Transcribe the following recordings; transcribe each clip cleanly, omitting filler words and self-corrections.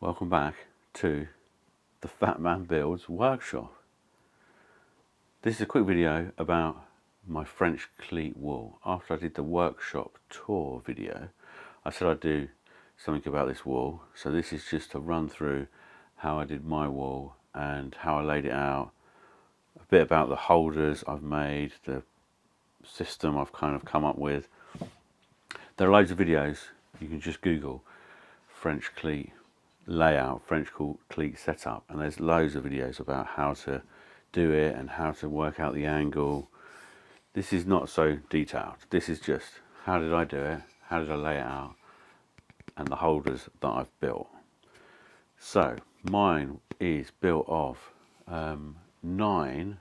Welcome back to the Fat Man Builds workshop. This is a quick video about my French cleat wool. After I did the workshop tour video, I said I'd do something about this wool. So this is just to run through how I did my wool and how I laid it out, a bit about the holders I've made, the system I've kind of come up with. There are loads of videos. You can just Google French cleat layout, French cleat setup, and there's loads of videos about how to do it and how to work out the angle. This is not so detailed. This is just how did I do it, how did I lay it out, and the holders that I've built. So mine is built of 9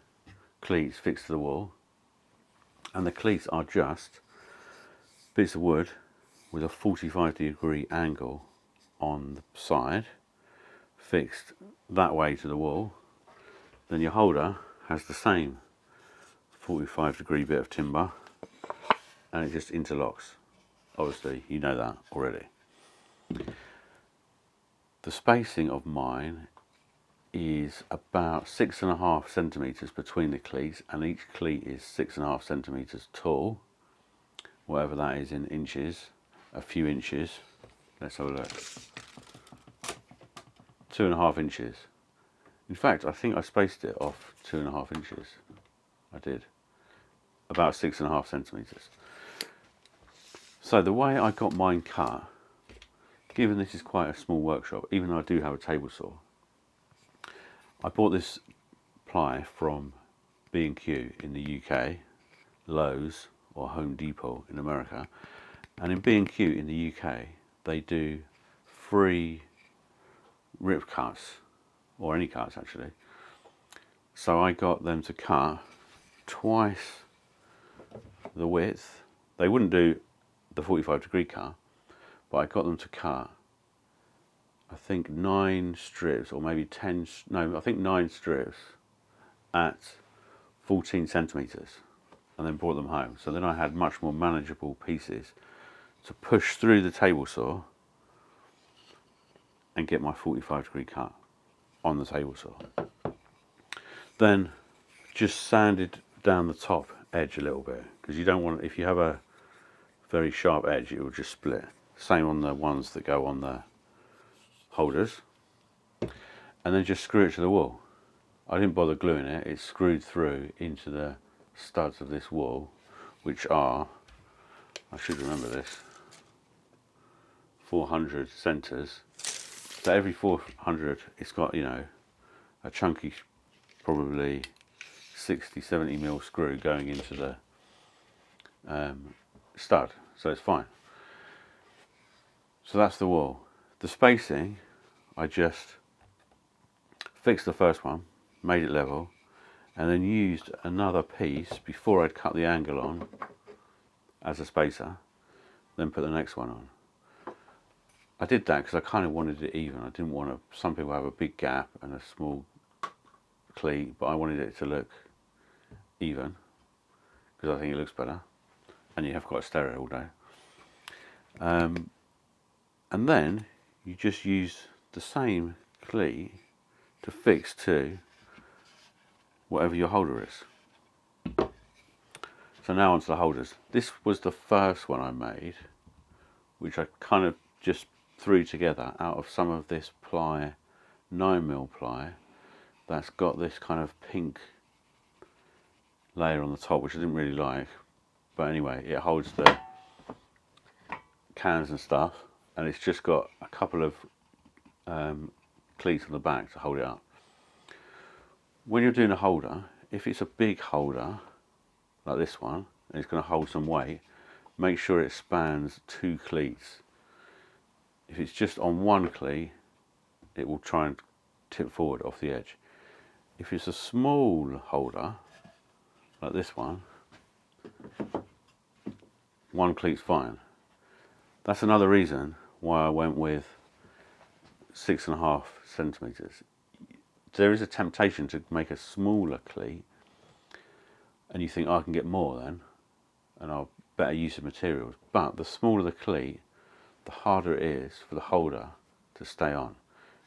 cleats fixed to the wall, and the cleats are just bits of wood with a 45-degree angle on the side, fixed that way to the wall. Then your holder has the same 45-degree bit of timber, and it just interlocks. Obviously, you know that already. The spacing of mine is about 6.5 centimeters between the cleats, and each cleat is 6.5 centimeters tall, whatever that is in inches, a few inches. Let's have a look. 2.5 inches. In fact, I think I spaced it off 2.5 inches. I did. About 6.5 centimeters. So the way I got mine cut, given this is quite a small workshop, even though I do have a table saw, I bought this ply from B&Q in the UK, Lowe's or Home Depot in America, and in B&Q in the UK they do free rip cuts, or any cuts actually. So I got them to cut twice the width. They wouldn't do the 45-degree cut, but I got them to cut, I think 9 strips, or maybe 10, no, I think 9 strips at 14 centimeters, and then brought them home. So then I had much more manageable pieces to push through the table saw and get my 45-degree cut on the table saw. Then just sanded down the top edge a little bit, because you don't want, if you have a very sharp edge, it will just split. Same on the ones that go on the holders. And then just screw it to the wall. I didn't bother gluing it, it's screwed through into the studs of this wall, which are, I should remember this, 400 centres. So every 400 it's got, you know, a chunky, probably 60-70 mil screw going into the stud, so it's fine. So that's the wall. The spacing, I just fixed the first one, made it level, and then used another piece before I'd cut the angle on as a spacer, then put the next one on. I did that because I kind of wanted it even. I didn't want to, some people have a big gap and a small cleat, but I wanted it to look even because I think it looks better, and you have got to stare at it all day. And then you just use the same cleat to fix to whatever your holder is. So now onto the holders. This was the first one I made, which I kind of just threw together out of some of this ply, 9mm ply, that's got this kind of pink layer on the top, which I didn't really like, but anyway, it holds the cans and stuff, and it's just got a couple of cleats on the back to hold it up. When you're doing a holder, if it's a big holder like this one and it's going to hold some weight, make sure it spans 2 cleats. If it's just on one cleat, it will try and tip forward off the edge. If it's a small holder like this one cleat's fine. That's another reason why I went with 6.5 centimeters. There is a temptation to make a smaller cleat, and you think, oh, I can get more then, and I'll better use of materials. But the smaller the cleat, the harder it is for the holder to stay on,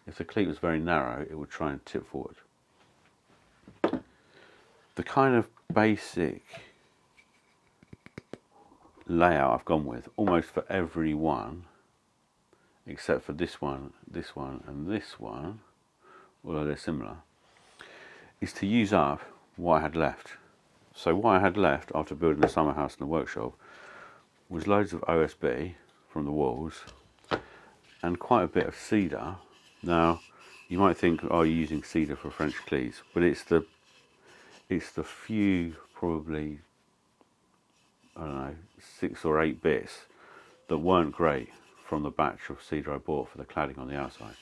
if the cleat was very narrow, it would try and tip forward. The kind of basic layout I've gone with, almost for every one, except for this one, and this one, although they're similar, is to use up what I had left. So what I had left after building the summer house and the workshop was loads of OSB from the walls and quite a bit of cedar. Now, you might think, oh, you're using cedar for French cleats, but it's the few, probably, I don't know, 6 or 8 bits that weren't great from the batch of cedar I bought for the cladding on the outside.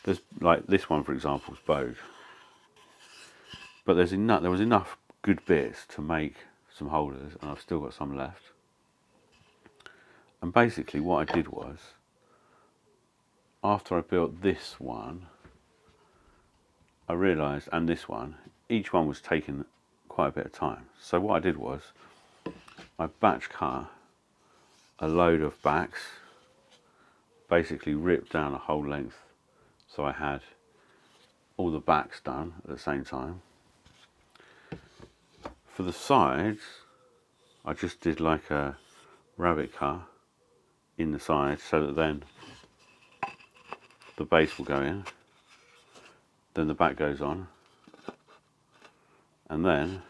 There's, like this one, for example, is bowed, but there was enough good bits to make some holders, and I've still got some left. And basically what I did was, after I built this one, I realised, and this one, each one was taking quite a bit of time. So what I did was, I batch cut a load of backs, basically ripped down a whole length, so I had all the backs done at the same time. For the sides, I just did like a rabbit cut in the side, so that then the base will go in, then the back goes on, and then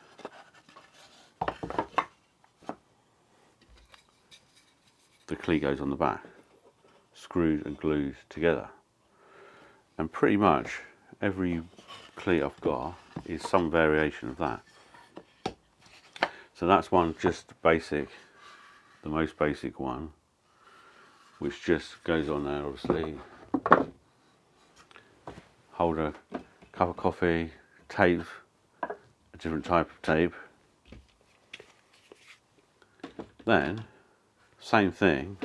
the cleat goes on the back, screwed and glued together. And pretty much every cleat I've got is some variation of that. So that's one just basic, the most basic one, which just goes on there, obviously. Holder, cup of coffee, tape, a different type of tape. Then, same thing,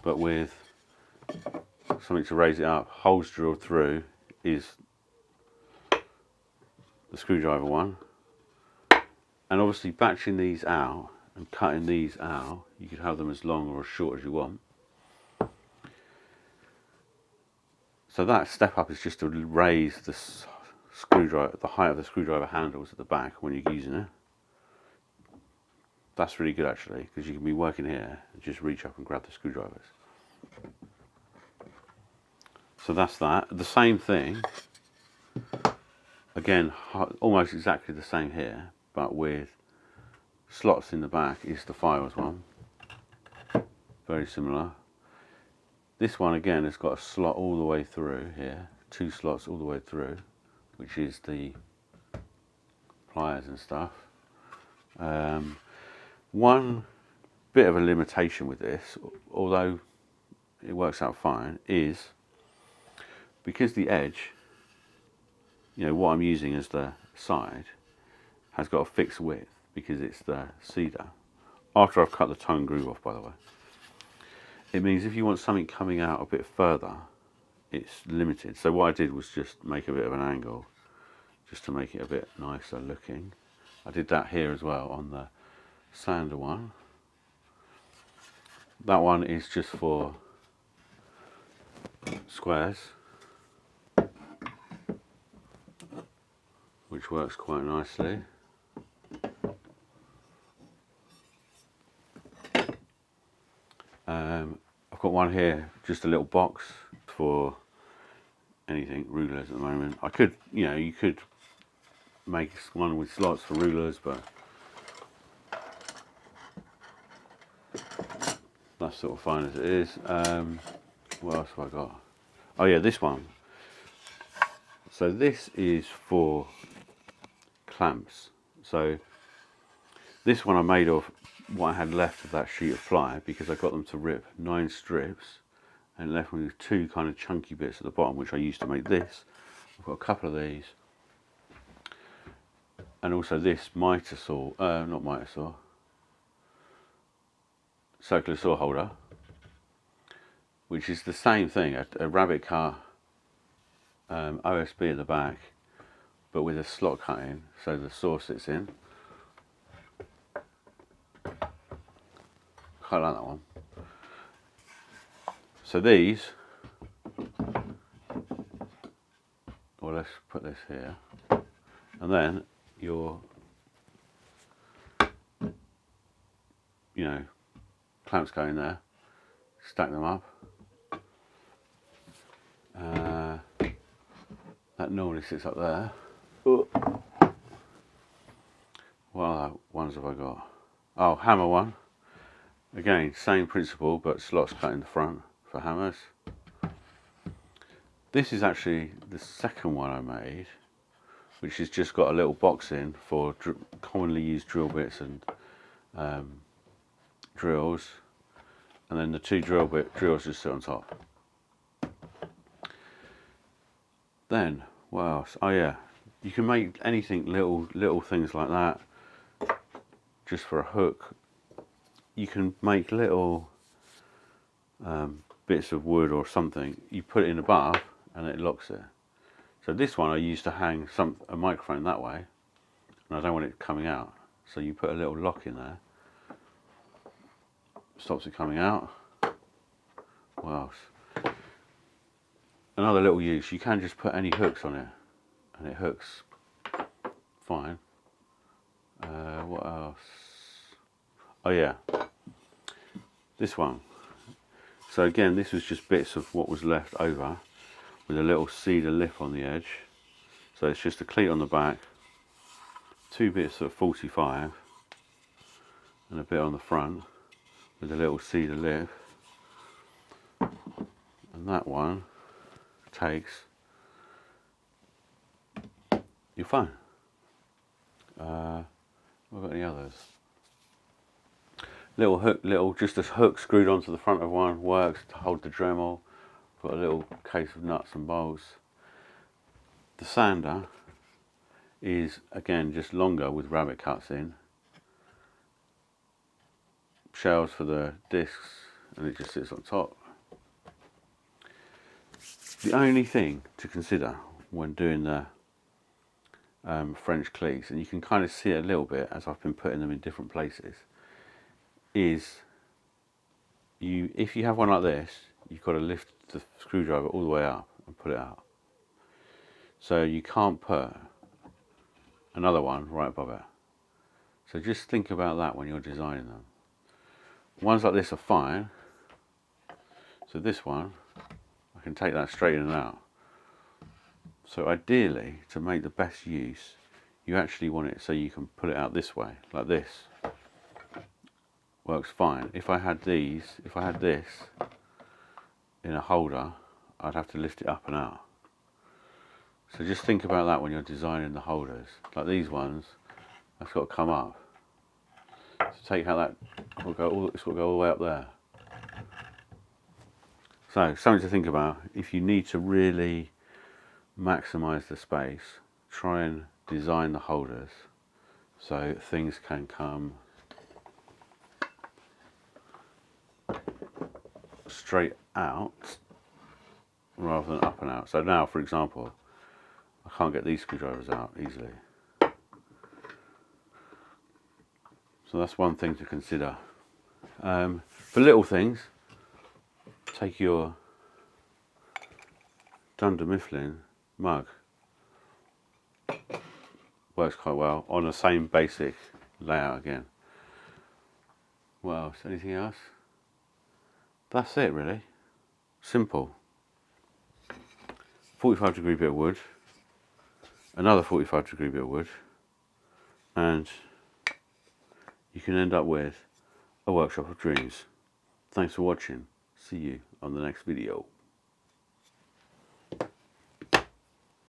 but with something to raise it up. Holes drilled through is the screwdriver one. And obviously batching these out and cutting these out, you could have them as long or as short as you want. So that step up is just to raise the screwdriver, the height of the screwdriver handles at the back when you're using it. That's really good actually, because you can be working here and just reach up and grab the screwdrivers. So that's that. The same thing, again, almost exactly the same here, but with slots in the back is the files one. Very similar. This one again has got a slot all the way through here, 2 slots all the way through, which is the pliers and stuff. One bit of a limitation with this, although it works out fine, is because the edge, you know, what I'm using as the side, has got a fixed width because it's the cedar. After I've cut the tongue groove off, by the way. It means if you want something coming out a bit further, it's limited. So what I did was just make a bit of an angle, just to make it a bit nicer looking. I did that here as well on the sander one. That one is just for squares, which works quite nicely. I've got one here, just a little box for anything, rulers at the moment. I could, you know, you could make one with slots for rulers, but that's sort of fine as it is. What else have I got? Oh yeah, this one. So this is for clamps. So this one I made of what I had left of that sheet of ply, because I got them to rip 9 strips and left me with 2 kind of chunky bits at the bottom, which I used to make this. I've got a couple of these, and also this miter saw, not miter saw, circular saw holder, which is the same thing, a rabbit cut OSB at the back, but with a slot cut in, so the saw sits in. Quite like that one. So these, well, let's put this here, and then your, clamps go in there, stack them up. That normally sits up there. What other ones have I got? Oh, hammer one. Again, same principle, but slots cut in the front for hammers. This is actually the second one I made, which has just got a little box in for commonly used drill bits and drills, and then the two drills just sit on top. Then what else? Oh yeah, you can make anything, little things like that, just for a hook. You can make little bits of wood or something. You put it in above and it locks it. So this one I used to hang a microphone that way, and I don't want it coming out. So you put a little lock in there, stops it coming out. What else? Another little use, you can just put any hooks on it and it hooks fine. What else? Oh yeah, this one. So again, this was just bits of what was left over with a little cedar lip on the edge. So it's just a cleat on the back, two bits of 45 and a bit on the front with a little cedar lip. And that one takes your phone. Have I got any others? Little hook, just a hook screwed onto the front of one works to hold the Dremel. Got a little case of nuts and bolts. The sander is again just longer with rabbit cuts in. Shells for the discs, and it just sits on top. The only thing to consider when doing the French cleats, and you can kind of see it a little bit as I've been putting them in different places, is if you have one like this, you've got to lift the screwdriver all the way up and pull it out. So you can't put another one right above it. So just think about that when you're designing them. Ones like this are fine. So this one, I can take that straight in and out. So ideally, to make the best use, you actually want it so you can pull it out this way, like this. Works fine. If I had this in a holder, I'd have to lift it up and out. So just think about that when you're designing the holders. Like these ones, that's got to come up. So take out that, it's got to go all the way up there. So something to think about. If you need to really maximize the space, try and design the holders so things can come straight out rather than up and out. So now, for example, I can't get these screwdrivers out easily. So that's one thing to consider. For little things, take your Dunder Mifflin mug. Works quite well on the same basic layout again. What else? Anything else? That's it really. Simple. 45-degree bit of wood, another 45-degree bit of wood, and you can end up with a workshop of dreams. Thanks for watching. See you on the next video.